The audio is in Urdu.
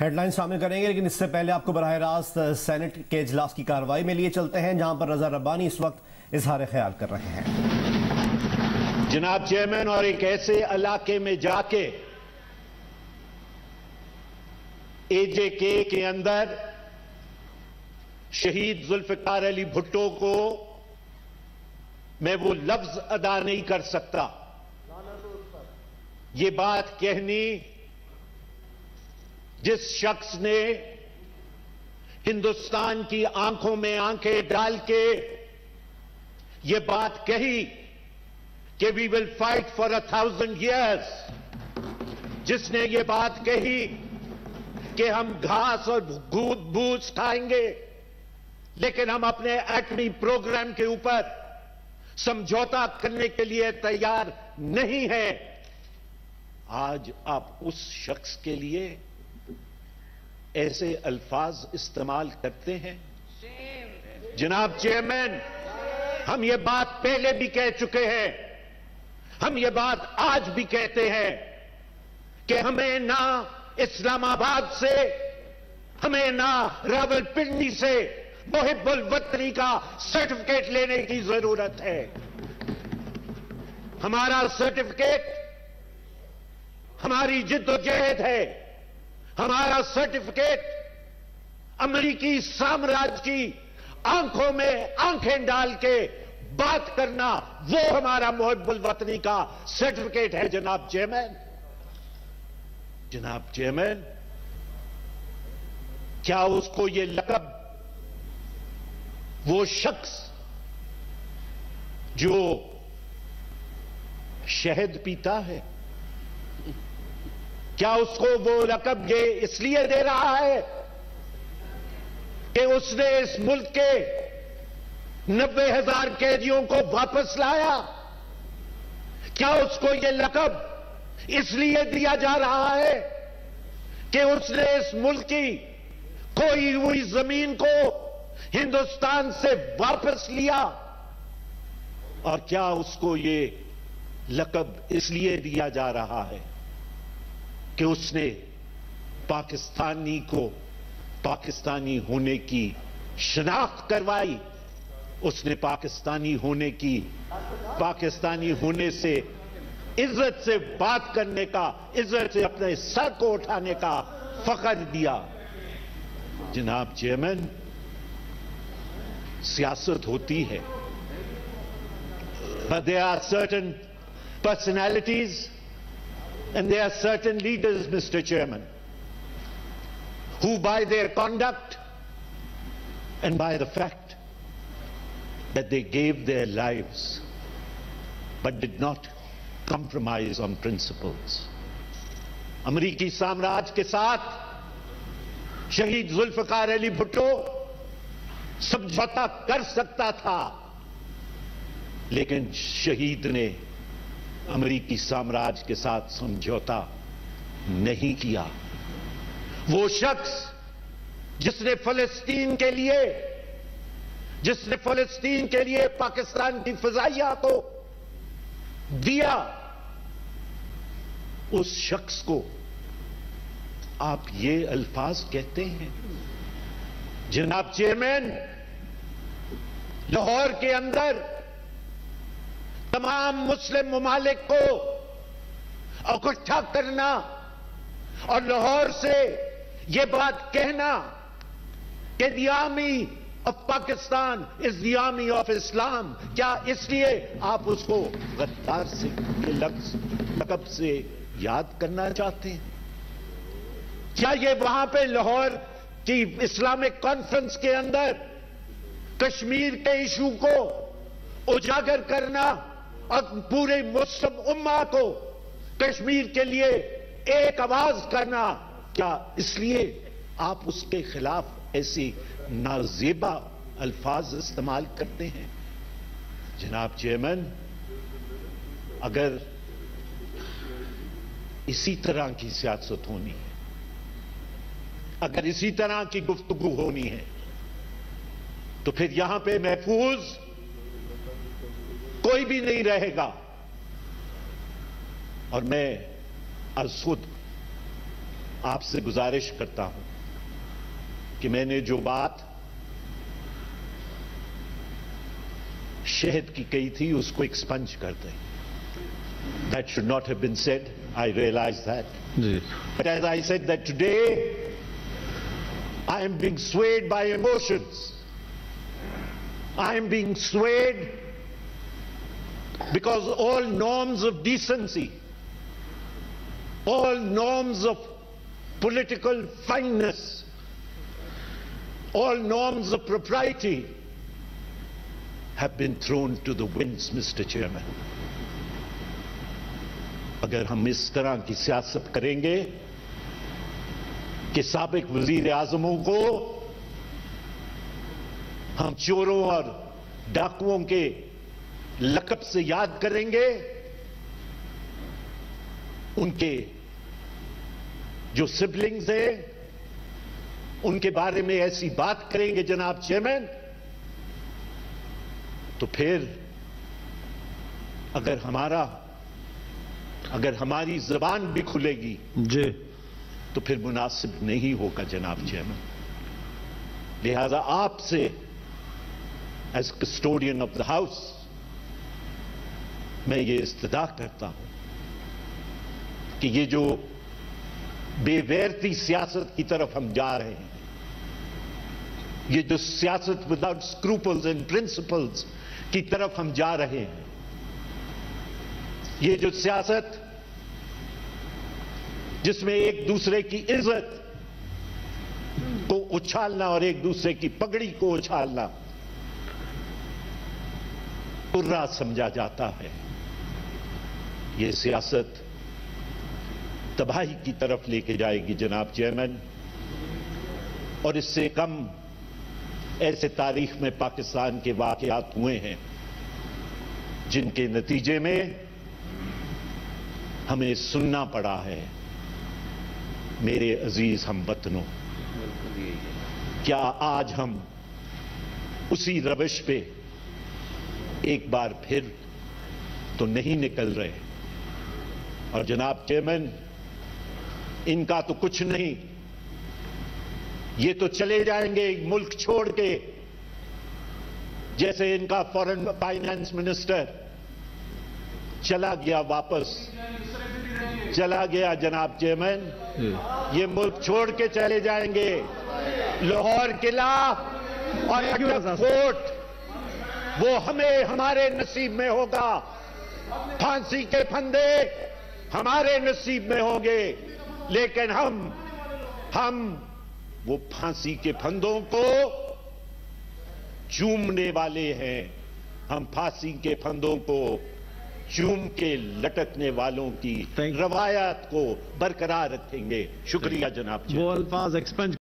ہیڈ لائن شامل کریں گے، لیکن اس سے پہلے آپ کو براہ راست سینٹ کے اجلاس کی کارروائی میں لیے چلتے ہیں، جہاں پر رضا ربانی اس وقت اظہار خیال کر رہے ہیں۔ جناب چیئرمین، اور ایک ایسے علاقے میں جا کے اے جے کے اندر شہید ذوالفقار علی بھٹو کو میں وہ لفظ ادا نہیں کر سکتا۔ یہ بات کہنی جس شخص نے ہندوستان کی آنکھوں میں آنکھیں ڈال کے یہ بات کہی کہ وی ول فائٹ فار 1000 years، جس نے یہ بات کہی کہ ہم گھاس اور بھوس کھائیں گے لیکن ہم اپنے ایٹمی پروگرام کے اوپر سمجھوتا کرنے کے لیے تیار نہیں ہیں، آج آپ اس شخص کے لیے ایسے الفاظ استعمال کرتے ہیں۔ جناب چیئرمین، ہم یہ بات پہلے بھی کہہ چکے ہیں، ہم یہ بات آج بھی کہتے ہیں کہ ہمیں نہ اسلام آباد سے، ہمیں نہ راولپنڈی سے محب الوطنی کا سرٹیفکیٹ لینے کی ضرورت ہے۔ ہمارا سرٹیفکیٹ ہماری جد و جہد ہے، ہمارا سرٹیفکیٹ امریکی سامراج کی آنکھوں میں آنکھیں ڈال کے بات کرنا، وہ ہمارا محب الوطنی کا سرٹیفکیٹ ہے۔ جناب چیئرمین، کیا اس کو یہ لقب وہ شخص جو شہد پیتا ہے، کیا اس کو وہ لقب یہ اس لیے دے رہا ہے کہ اس نے اس ملک کے 90,000 قیدیوں کو واپس لایا؟ کیا اس کو یہ لقب اس لیے دیا جا رہا ہے کہ اس نے اس ملک کی کھوئی ہوئی زمین کو ہندوستان سے واپس لیا؟ اور کیا اس کو یہ لقب اس لیے دیا جا رہا ہے کہ اس نے پاکستانی کو پاکستانی ہونے کی شناخت کروائی، اس نے پاکستانی ہونے سے عزت سے بات کرنے کا، عزت سے اپنے سر کو اٹھانے کا فخر دیا؟ جناب چیئرمین، سیاست ہوتی ہے، but there are certain personalities and there are certain leaders, Mr. Chairman, who by their conduct and by the fact that they gave their lives but did not compromise on principles. امریکی سامراج کے ساتھ شہید ذوالفقار علی بھٹو سمجھوتا کر سکتا تھا، لیکن شہید نے امریکی سامراج کے ساتھ سمجھوتا نہیں کیا۔ وہ شخص جس نے فلسطین کے لیے پاکستان کی فضائیہ کو دیا، اس شخص کو آپ یہ الفاظ کہتے ہیں؟ جناب چیئرمین، لاہور کے اندر تمام مسلم ممالک کو اکٹھا کرنا اور لاہور سے یہ بات کہنا کہ the army of Pakistan is the army of Islam, کیا اس لیے آپ اس کو غدار سے لقب سے یاد کرنا چاہتے ہیں؟ کیا یہ وہاں پہ لاہور کی اسلامک کانفرنس کے اندر کشمیر کے ایشو کو اجاگر کرنا اور پورے مسلم امہ کو کشمیر کے لیے ایک آواز کرنا، کیا اس لیے آپ اس کے خلاف ایسی نازیبا الفاظ استعمال کرتے ہیں؟ جناب چیئرمین، اگر اسی طرح کی سیاست ہونی ہے، اگر اسی طرح کی گفتگو ہونی ہے، تو پھر یہاں پہ محفوظ کوئی بھی نہیں رہے گا۔ اور میں از خود آپ سے گزارش کرتا ہوں کہ میں نے جو بات شہد کی کہی تھی اس کو ایکسپنج کر دیں. That should not have been said. I realize that. But as I said that today, I am being swayed by emotions. I am being swayed because all norms of decency, all norms of political fineness, all norms of propriety have been thrown to the winds, Mr. Chairman. اگر ہم اس طرح کی سیاست کریں گے کہ سابق وزیر اعظموں کو ہم چوروں اور ڈاکوؤں کے لقب سے یاد کریں گے، ان کے جو سبلنگز ہیں ان کے بارے میں ایسی بات کریں گے جناب چیئرمین، تو پھر اگر ہماری زبان بھی کھلے گی تو پھر مناسب نہیں ہوگا جناب چیئرمین. لہذا آپ سے as custodian of the house میں یہ استدعا کرتا ہوں کہ یہ جو بے غیرتی سیاست کی طرف ہم جا رہے ہیں، یہ جو سیاست وداؤٹ اسکروپلز اینڈ پرنسپلز کی طرف ہم جا رہے ہیں، یہ جو سیاست جس میں ایک دوسرے کی عزت کو اچھالنا اور ایک دوسرے کی پگڑی کو اچھالنا برا سمجھا جاتا ہے، یہ سیاست تباہی کی طرف لے کے جائے گی جناب چیئرمین. اور اس سے کم ایسے تاریخ میں پاکستان کے واقعات ہوئے ہیں جن کے نتیجے میں ہمیں سننا پڑا ہے. میرے عزیز ہم وطنوں، کیا آج ہم اسی روش پہ ایک بار پھر تو نہیں نکل رہے؟ اور جناب چیئرمین، ان کا تو کچھ نہیں، یہ تو چلے جائیں گے ملک چھوڑ کے، جیسے ان کا فارن فائنانس منسٹر چلا گیا، واپس چلا گیا جناب چیئرمین. یہ ملک چھوڑ کے چلے جائیں گے. لاہور قلعہ اور فورٹ وہ ہمارے نصیب میں ہوگا، پھانسی کے پھندے ہمارے نصیب میں ہوں گے، لیکن ہم وہ پھانسی کے پھندوں کو چومنے والے ہیں. ہم پھانسی کے پھندوں کو چوم کے لٹکنے والوں کی روایات کو برقرار رکھیں گے. شکریہ جناب. وہ الفاظ ایکسپنج